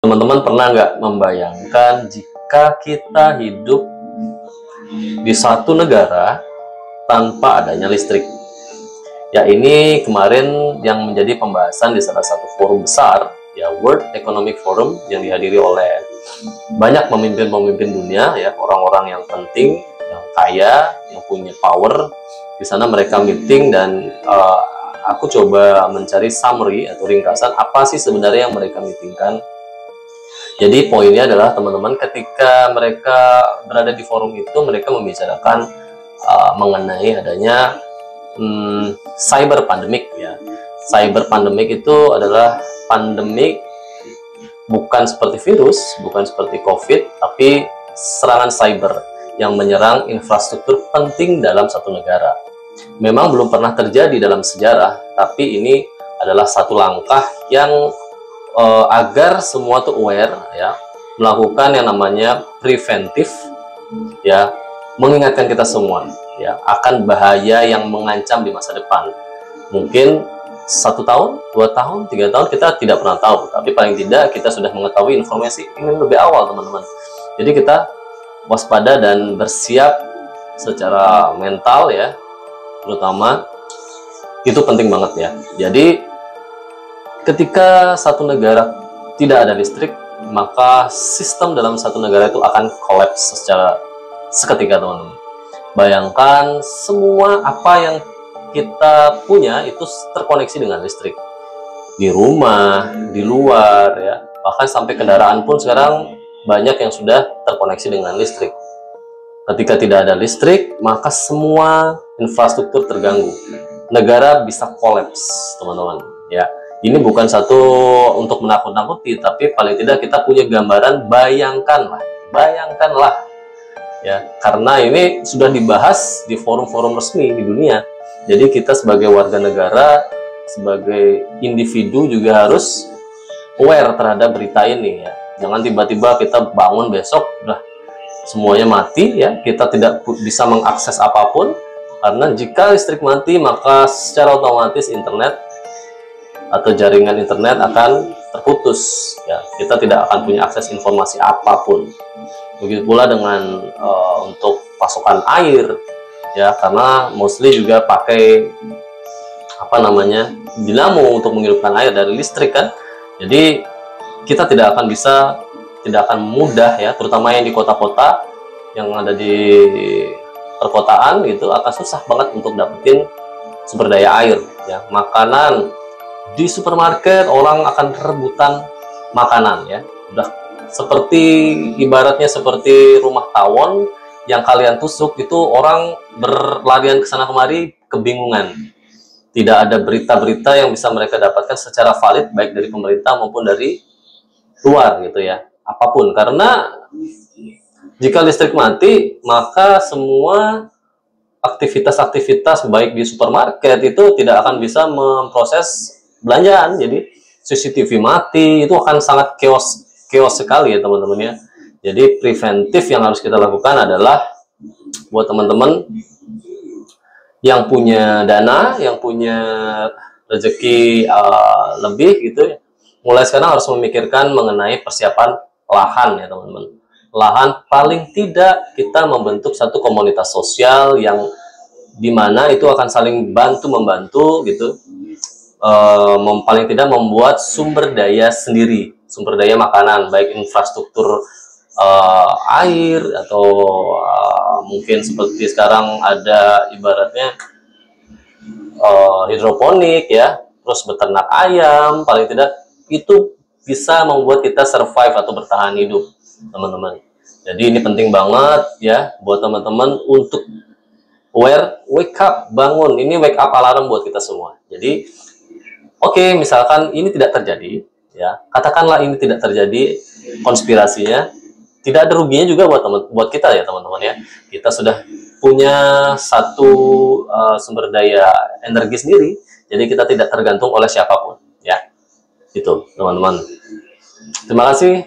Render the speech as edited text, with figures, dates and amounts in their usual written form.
Teman-teman pernah nggak membayangkan jika kita hidup di satu negara tanpa adanya listrik? Ya, ini kemarin yang menjadi pembahasan di salah satu forum besar, ya, World Economic Forum, yang dihadiri oleh banyak pemimpin-pemimpin dunia, ya, orang-orang yang penting, yang kaya, yang punya power. Di sana mereka meeting dan aku coba mencari summary atau ringkasan apa sih sebenarnya yang mereka meetingkan. Jadi poinnya adalah teman-teman, ketika mereka berada di forum itu, mereka membicarakan mengenai adanya cyber pandemic, ya. Cyber pandemic itu adalah pandemik bukan seperti virus, bukan seperti COVID, tapi serangan cyber yang menyerang infrastruktur penting dalam satu negara. Memang belum pernah terjadi dalam sejarah, tapi ini adalah satu langkah yang agar semua tuh aware, ya, melakukan yang namanya preventif, ya, mengingatkan kita semua, ya, akan bahaya yang mengancam di masa depan. Mungkin 1 tahun, 2 tahun, 3 tahun kita tidak pernah tahu, tapi paling tidak kita sudah mengetahui informasi ini lebih awal, teman-teman. Jadi kita waspada dan bersiap secara mental, ya, terutama itu penting banget, ya. Jadi ketika satu negara tidak ada listrik, maka sistem dalam satu negara itu akan kolaps secara seketika, teman-teman. Bayangkan semua apa yang kita punya itu terkoneksi dengan listrik. Di rumah, di luar, ya. Bahkan sampai kendaraan pun sekarang banyak yang sudah terkoneksi dengan listrik. Ketika tidak ada listrik, maka semua infrastruktur terganggu. Negara bisa kolaps, teman-teman, ya. Ini bukan satu untuk menakut-nakuti, tapi paling tidak kita punya gambaran, bayangkanlah, ya, karena ini sudah dibahas di forum-forum resmi di dunia. Jadi kita sebagai warga negara, sebagai individu juga harus aware terhadap berita ini, ya. Jangan tiba-tiba kita bangun besok udah semuanya mati, ya, kita tidak bisa mengakses apapun, karena jika listrik mati maka secara otomatis internet atau jaringan internet akan terputus, ya, kita tidak akan punya akses informasi apapun. Begitu pula dengan untuk pasokan air, ya, karena mostly juga pakai apa namanya, dinamo untuk menghidupkan air dari listrik, kan. Jadi kita tidak akan mudah, ya, terutama yang di kota-kota yang ada di perkotaan gitu, akan susah banget untuk dapetin sumber daya air, ya. Makanan di supermarket orang akan rebutan makanan, ya. Udah seperti ibaratnya seperti rumah tawon yang kalian tusuk, itu orang berlarian ke sana kemari kebingungan. Tidak ada berita-berita yang bisa mereka dapatkan secara valid baik dari pemerintah maupun dari luar, gitu, ya. Apapun, karena jika listrik mati maka semua aktivitas-aktivitas baik di supermarket itu tidak akan bisa memproses belanjaan. Jadi CCTV mati, itu akan sangat chaos sekali, ya, teman-teman, ya. Jadi preventif yang harus kita lakukan adalah buat teman-teman yang punya dana, yang punya rezeki lebih, gitu, ya, mulai sekarang harus memikirkan mengenai persiapan lahan, ya, teman-teman. Lahan, paling tidak kita membentuk satu komunitas sosial yang dimana itu akan saling bantu-membantu, gitu. Paling tidak membuat sumber daya sendiri, sumber daya makanan, baik infrastruktur air atau mungkin seperti sekarang ada ibaratnya hidroponik, ya, terus beternak ayam, paling tidak itu bisa membuat kita survive atau bertahan hidup, teman-teman. Jadi ini penting banget, ya, buat teman-teman untuk aware, wake up, bangun. Ini wake up alarm buat kita semua. Jadi oke, misalkan ini tidak terjadi, ya, katakanlah ini tidak terjadi konspirasinya, tidak ada ruginya juga buat kita, ya, teman-teman, ya. Kita sudah punya satu sumber daya energi sendiri, jadi kita tidak tergantung oleh siapapun, ya. Itu, teman-teman. Terima kasih.